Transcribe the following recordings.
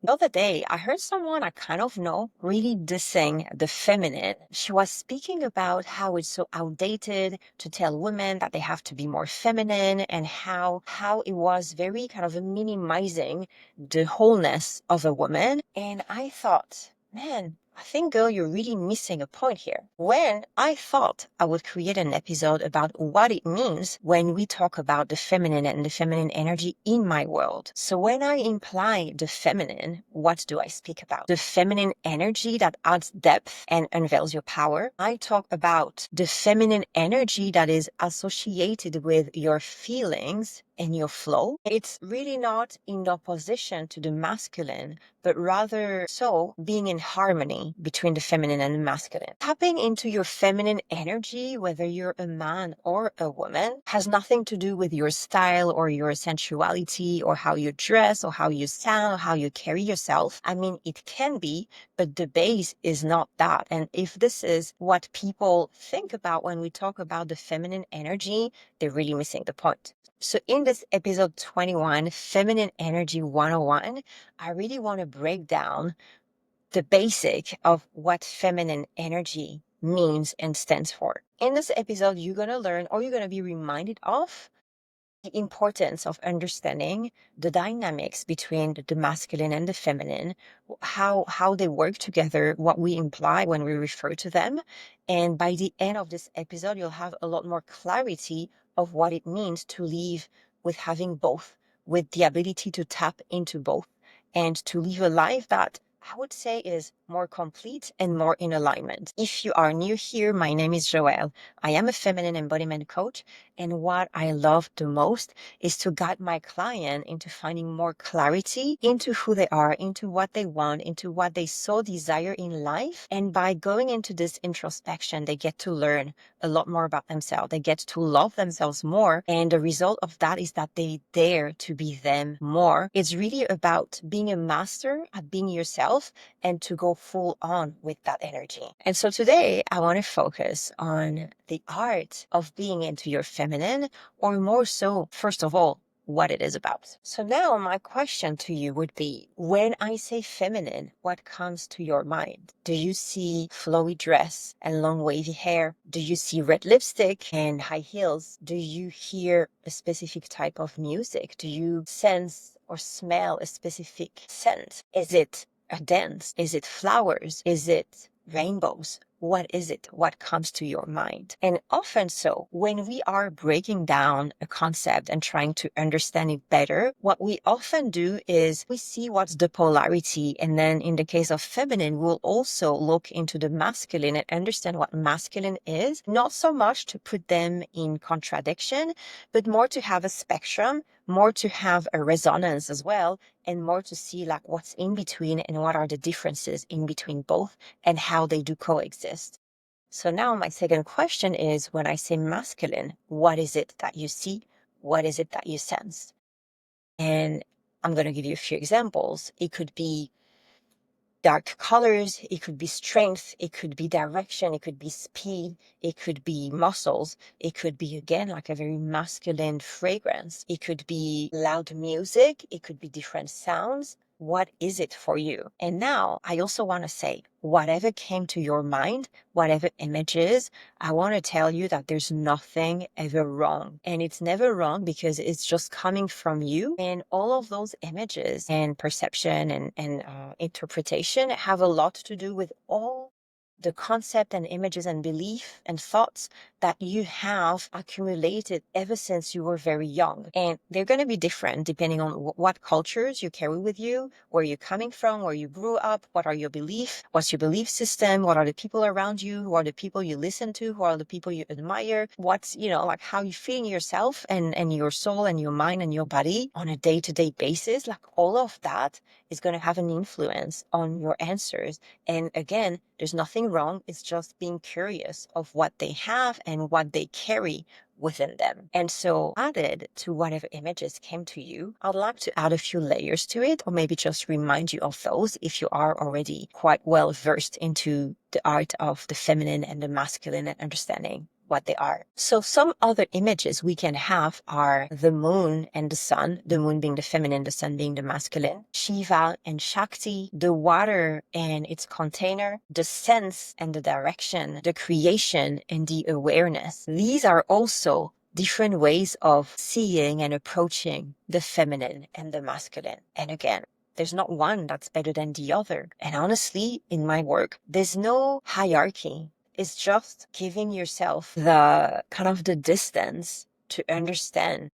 The other day, I heard someone I kind of know really dissing the feminine. She was speaking about how it's so outdated to tell women that they have to be more feminine and how it was very kind of minimizing the wholeness of a woman. And I thought, man, I think, girl, you're really missing a point here. When I thought I would create an episode about what it means when we talk about the feminine and the feminine energy in my world. So when I imply the feminine, what do I speak about? The feminine energy that adds depth and unveils your power. I talk about the feminine energy that is associated with your feelings and your flow. It's really not in opposition to the masculine, but rather so being in harmony between the feminine and the masculine. Tapping into your feminine energy, whether you're a man or a woman, has nothing to do with your style or your sensuality or how you dress or how you sound or how you carry yourself. I mean, it can be, but the base is not that. And if this is what people think about when we talk about the feminine energy, they're really missing the point. So in this episode 21, Feminine Energy 101, I really want to break down the basic of what feminine energy means and stands for. In this episode, you're going to learn or you're going to be reminded of the importance of understanding the dynamics between the masculine and the feminine, how they work together, what we imply when we refer to them. And by the end of this episode, you'll have a lot more clarity of what it means to live with having both, with the ability to tap into both, and to live a life that I would say is more complete and more in alignment. If you are new here, my name is Joëlle. I am a feminine embodiment coach, and what I love the most is to guide my client into finding more clarity into who they are, into what they want, into what they so desire in life. And by going into this introspection, they get to learn a lot more about themselves. They get to love themselves more. And the result of that is that they dare to be them more. It's really about being a master at being yourself and to go full on with that energy. And so today I want to focus on the art of being into your feminine, or more so, first of all, what it is about. So now my question to you would be, when I say feminine, what comes to your mind? Do you see flowy dress and long wavy hair? Do you see red lipstick and high heels? Do you hear a specific type of music? Do you sense or smell a specific scent? Is it a dance? Is it flowers? Is it rainbows? What is it? What comes to your mind? And often so, when we are breaking down a concept and trying to understand it better, what we often do is we see what's the polarity. And then in the case of feminine, we'll also look into the masculine and understand what masculine is, not so much to put them in contradiction, but more to have a spectrum, more to have a resonance as well, and more to see like what's in between and what are the differences in between both and how they do coexist. So now my second question is, when I say masculine, what is it that you see? What is it that you sense? And I'm going to give you a few examples. It could be dark colors, it could be strength, it could be direction, it could be speed, it could be muscles, it could be again like a very masculine fragrance, it could be loud music, it could be different sounds. What is it for you? And now I also want to say, whatever came to your mind, whatever images, I want to tell you that there's nothing ever wrong. And it's never wrong because it's just coming from you. And all of those images and perception and interpretation have a lot to do with all the concept and images and belief and thoughts that you have accumulated ever since you were very young. And they're going to be different depending on what cultures you carry with you, where you're coming from, where you grew up, what are your beliefs, what's your belief system, what are the people around you, who are the people you listen to, who are the people you admire, what's, like how you feeling yourself and your soul and your mind and your body on a day-to-day basis. Like all of that is going to have an influence on your answers. And again, there's nothing wrong. It's just being curious of what they have and what they carry within them. And so added to whatever images came to you, I'd like to add a few layers to it, or maybe just remind you of those if you are already quite well versed into the art of the feminine and the masculine and understanding what they are. So some other images we can have are the moon and the sun, the moon being the feminine, the sun being the masculine, Shiva and Shakti, the water and its container, the sense and the direction, the creation and the awareness. These are also different ways of seeing and approaching the feminine and the masculine. And again, there's not one that's better than the other. And honestly, in my work, there's no hierarchy. It's just giving yourself the kind of the distance to understand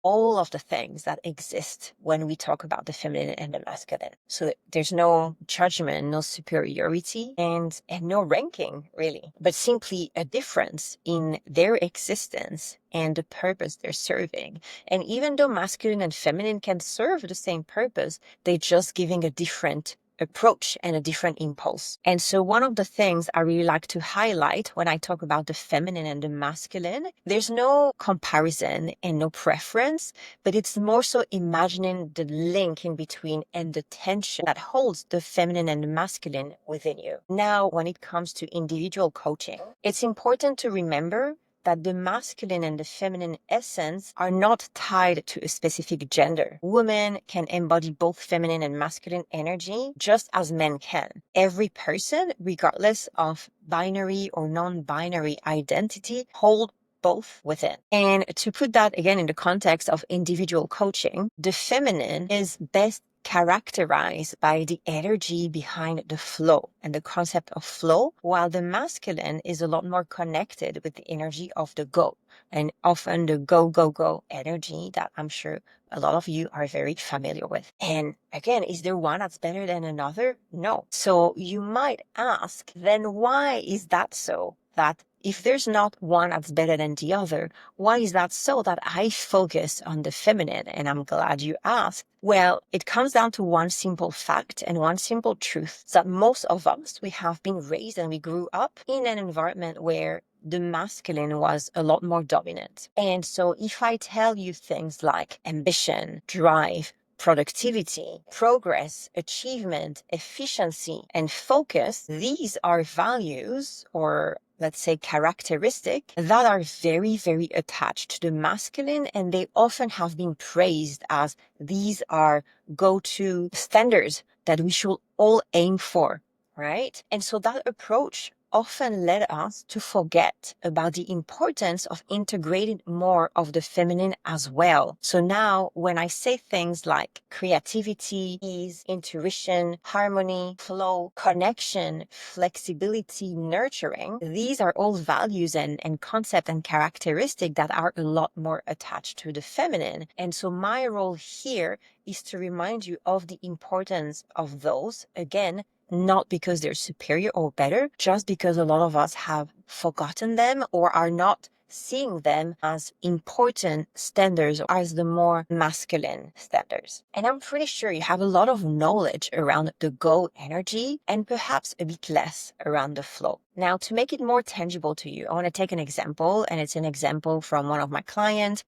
all of the things that exist when we talk about the feminine and the masculine. So there's no judgment, no superiority, and no ranking really, but simply a difference in their existence and the purpose they're serving. And even though masculine and feminine can serve the same purpose, they're just giving a different approach and a different impulse. And so one of the things I really like to highlight when I talk about the feminine and the masculine, there's no comparison and no preference, but it's more so imagining the link in between and the tension that holds the feminine and the masculine within you. Now, when it comes to individual coaching, it's important to remember that the masculine and the feminine essence are not tied to a specific gender. Women can embody both feminine and masculine energy just as men can. Every person, regardless of binary or non-binary identity, hold both within. And to put that again in the context of individual coaching, the feminine is best characterized by the energy behind the flow and the concept of flow, while the masculine is a lot more connected with the energy of the go, and often the go, go, go energy that I'm sure a lot of you are very familiar with. And again, is there one that's better than another? No. So you might ask, then why is that so? That if there's not one that's better than the other, why is that so that I focus on the feminine? And I'm glad you asked. Well, it comes down to one simple fact and one simple truth, that most of us, we have been raised and we grew up in an environment where the masculine was a lot more dominant. And so if I tell you things like ambition, drive, productivity, progress, achievement, efficiency, and focus, these are values, or let's say characteristics, that are very, very attached to the masculine, and they often have been praised as these are go-to standards that we should all aim for, right? And so that approach often led us to forget about the importance of integrating more of the feminine as well. So now when I say things like creativity, ease, intuition, harmony, flow, connection, flexibility, nurturing, these are all values and concepts and characteristics that are a lot more attached to the feminine. And so my role here is to remind you of the importance of those, again, not because they're superior or better, just because a lot of us have forgotten them or are not seeing them as important standards or as the more masculine standards. And I'm pretty sure you have a lot of knowledge around the go energy and perhaps a bit less around the flow. Now, to make it more tangible to you, I want to take an example, and it's an example from one of my clients.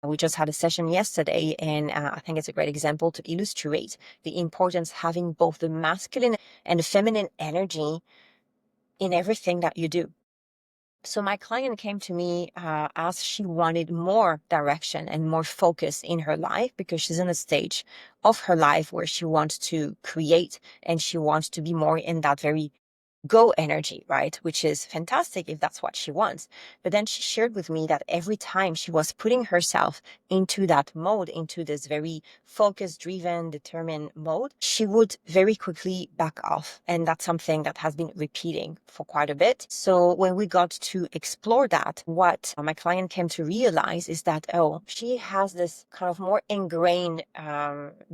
We just had a session yesterday, and I think it's a great example to illustrate the importance of having both the masculine and the feminine energy in everything that you do. So my client came to me as she wanted more direction and more focus in her life, because she's in a stage of her life where she wants to create and she wants to be more in that very go energy, right? Which is fantastic if that's what she wants. But then she shared with me that every time she was putting herself into that mode, into this very focus driven, determined mode, she would very quickly back off. And that's something that has been repeating for quite a bit. So when we got to explore that, what my client came to realize is that, oh, she has this kind of more ingrained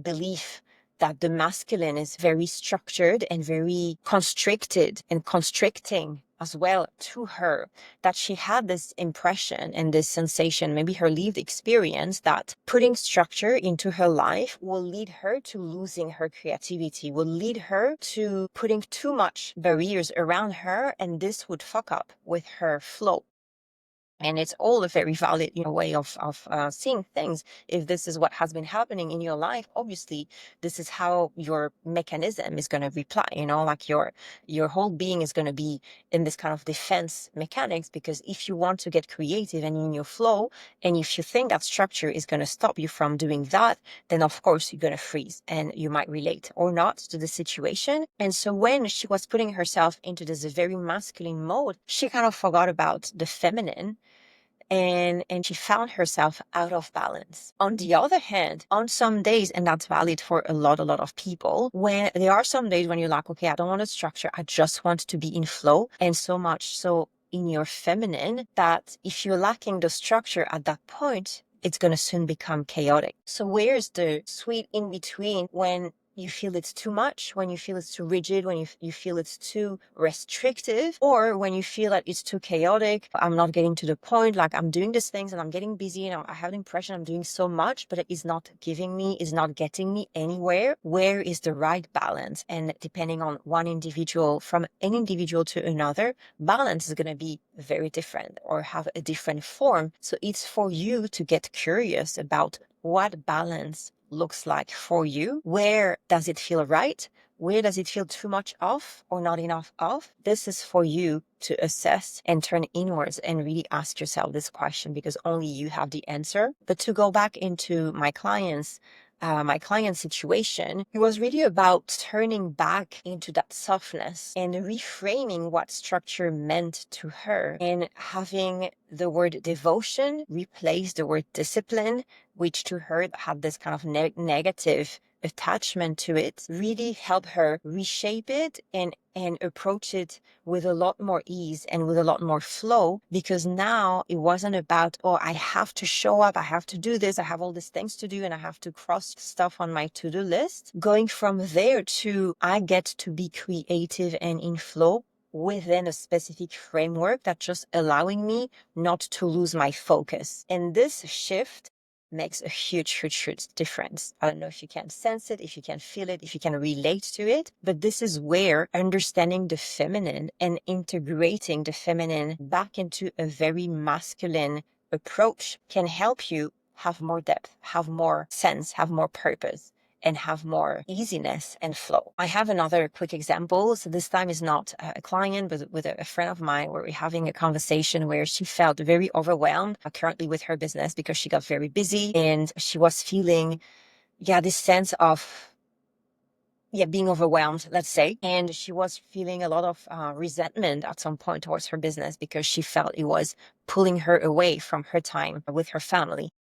belief that the masculine is very structured and very constricted and constricting as well to her, that she had this impression and this sensation, maybe her lived experience, that putting structure into her life will lead her to losing her creativity, will lead her to putting too much barriers around her, and this would fuck up with her flow. And it's all a very valid, way of seeing things. If this is what has been happening in your life, obviously, this is how your mechanism is going to reply, like your whole being is going to be in this kind of defense mechanics, because if you want to get creative and in your flow, and if you think that structure is going to stop you from doing that, then of course you're going to freeze and you might relate or not to the situation. And so when she was putting herself into this very masculine mode, she kind of forgot about the feminine, and she found herself out of balance. On the other hand, on some days, and that's valid for a lot of people, when there are some days when you're like, okay, I don't want a structure, I just want to be in flow, and so much so in your feminine that if you're lacking the structure at that point, it's going to soon become chaotic. So where's the sweet in between when you feel it's too much, when you feel it's too rigid, when you feel it's too restrictive, or when you feel that it's too chaotic, I'm not getting to the point, like I'm doing these things and I'm getting busy and I have the impression I'm doing so much, but it is not giving me, is not getting me anywhere. Where is the right balance? And depending on one individual, from an individual to another, balance is going to be very different or have a different form. So it's for you to get curious about what balance looks like for you. Where does it feel right? Where does it feel too much of or not enough of? This is for you to assess and turn inwards and really ask yourself this question, because only you have the answer. But to go back into my client's situation, it was really about turning back into that softness and reframing what structure meant to her, and having the word devotion replace the word discipline, which to her had this kind of negative attachment to it, really help her reshape it and approach it with a lot more ease and with a lot more flow, because now it wasn't about, oh, I have to show up, I have to do this, I have all these things to do and I have to cross stuff on my to-do list. Going from there to, I get to be creative and in flow within a specific framework that's just allowing me not to lose my focus. And this shift makes a huge difference. I don't know if you can sense it, if you can feel it, if you can relate to it, but this is where understanding the feminine and integrating the feminine back into a very masculine approach can help you have more depth, have more sense, have more purpose, and have more easiness and flow. I have another quick example. So this time is not a client, but with a friend of mine, where we're having a conversation where she felt very overwhelmed currently with her business because she got very busy and she was feeling, this sense of, being overwhelmed, let's say. And she was feeling a lot of resentment at some point towards her business because she felt it was pulling her away from her time with her family.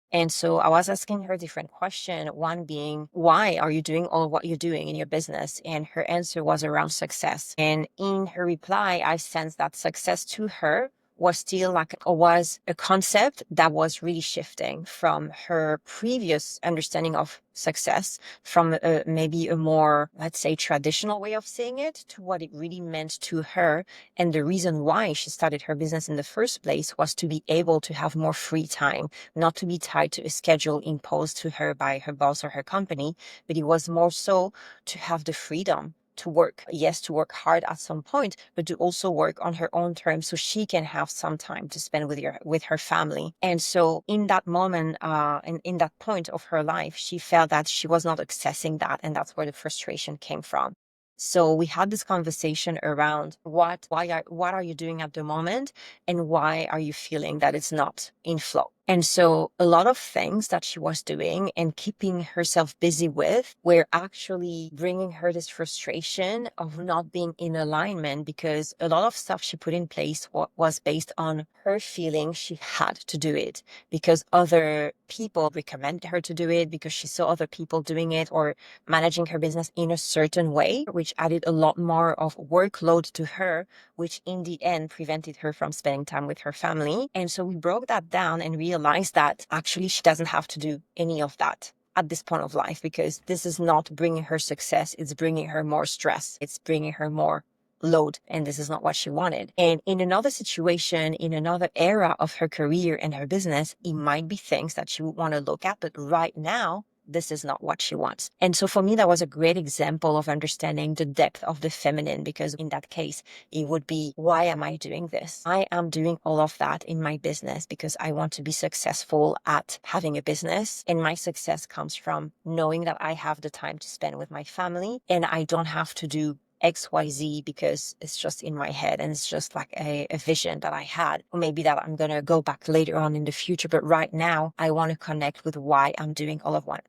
And so I was asking her different questions, one being, why are you doing all what you're doing in your business? And her answer was around success. And in her reply, I sensed that success to her was still was a concept that was really shifting from her previous understanding of success, from maybe a more, let's say, traditional way of seeing it, to what it really meant to her. And the reason why she started her business in the first place was to be able to have more free time, not to be tied to a schedule imposed to her by her boss or her company, but it was more so to have the freedom to work. Yes, to work hard at some point, but to also work on her own terms so she can have some time to spend with her family. And so in that moment, and in that point of her life, she felt that she was not accessing that, and that's where the frustration came from. So we had this conversation around what are you doing at the moment, and why are you feeling that it's not in flow? And so a lot of things that she was doing and keeping herself busy with were actually bringing her this frustration of not being in alignment, because a lot of stuff she put in place was based on her feeling she had to do it because other people recommended her to do it, because she saw other people doing it or managing her business in a certain way, which added a lot more of workload to her, which in the end prevented her from spending time with her family. And so we broke that down and realized that actually she doesn't have to do any of that at this point of life, because this is not bringing her success. It's bringing her more stress. It's bringing her more load, and this is not what she wanted. And in another situation, in another era of her career and her business, it might be things that she would want to look at, but right now this is not what she wants. And so for me, that was a great example of understanding the depth of the feminine, because in that case, it would be, why am I doing this? I am doing all of that in my business because I want to be successful at having a business. And my success comes from knowing that I have the time to spend with my family and I don't have to do XYZ because it's just in my head and it's just like a vision that I had, or maybe that I'm going to go back later on in the future. But right now I want to connect with why I'm doing all of what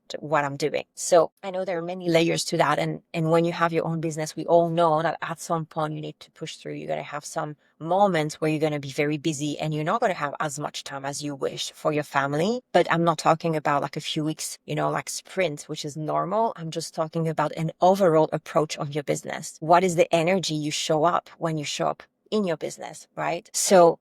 I'm doing. So I know there are many layers to that. And when you have your own business, we all know that at some point you need to push through. You're going to have some moments where you're going to be very busy and you're not going to have as much time as you wish for your family. But I'm not talking about like a few weeks, like sprint, which is normal. I'm just talking about an overall approach of your business. What is the energy you show up when you show up in your business, right? So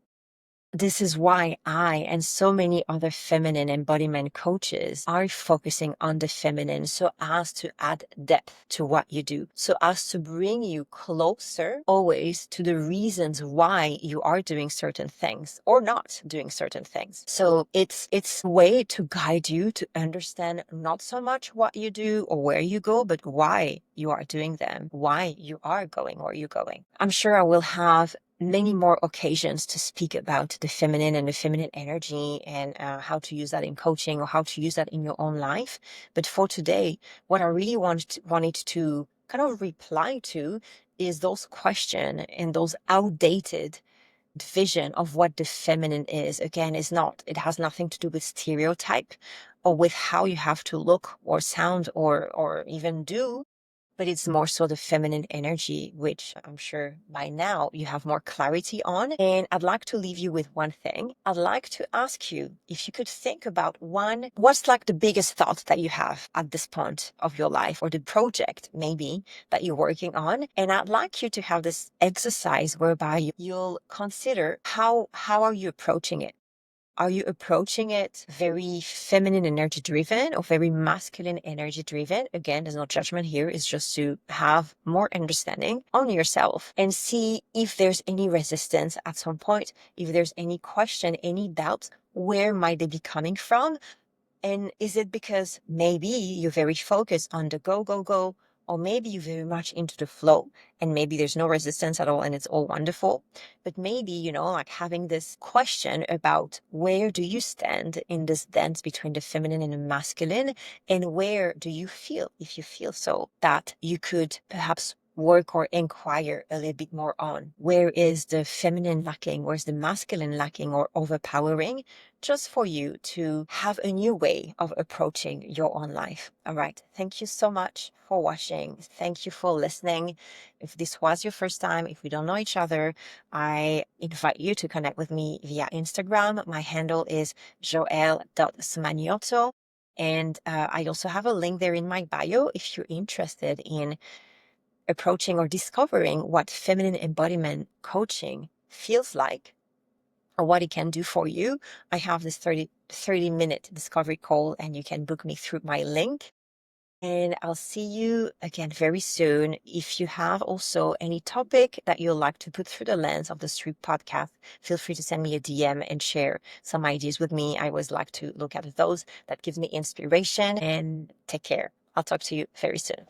this is why I and so many other feminine embodiment coaches are focusing on the feminine, so as to add depth to what you do, so as to bring you closer always to the reasons why you are doing certain things or not doing certain things. So it's a way to guide you to understand not so much what you do or where you go, but why you are doing them, why you are going where you're going. I'm sure I will have many more occasions to speak about the feminine and the feminine energy and how to use that in coaching or how to use that in your own life. But for today, what I really wanted to kind of reply to is those questions and those outdated vision of what the feminine is. Again, it has nothing to do with stereotype or with how you have to look or sound or even do, but it's more so the feminine energy, which I'm sure by now you have more clarity on. And I'd like to leave you with one thing. I'd like to ask you if you could think about what's like the biggest thought that you have at this point of your life, or the project maybe that you're working on. And I'd like you to have this exercise whereby you'll consider how are you approaching it? Are you approaching it very feminine energy driven or very masculine energy driven? Again, there's no judgment here. It's just to have more understanding on yourself and see if there's any resistance at some point, if there's any question, any doubts, where might they be coming from? And is it because maybe you're very focused on the go, go, go, or maybe you're very much into the flow and maybe there's no resistance at all and it's all wonderful. But maybe, like having this question about where do you stand in this dance between the feminine and the masculine, and where do you feel, if you feel so, that you could perhaps work or inquire a little bit more on. Where is the feminine lacking? Where's the masculine lacking or overpowering? Just for you to have a new way of approaching your own life. All right. Thank you so much for watching. Thank you for listening. If this was your first time, if we don't know each other, I invite you to connect with me via Instagram. My handle is joelle.smaniotto. And I also have a link there in my bio if you're interested in approaching or discovering what feminine embodiment coaching feels like or what it can do for you. I have this 30-minute discovery call and you can book me through my link. And I'll see you again very soon. If you have also any topic that you'd like to put through the lens of the Street podcast, feel free to send me a DM and share some ideas with me. I always like to look at those. That gives me inspiration. And take care. I'll talk to you very soon.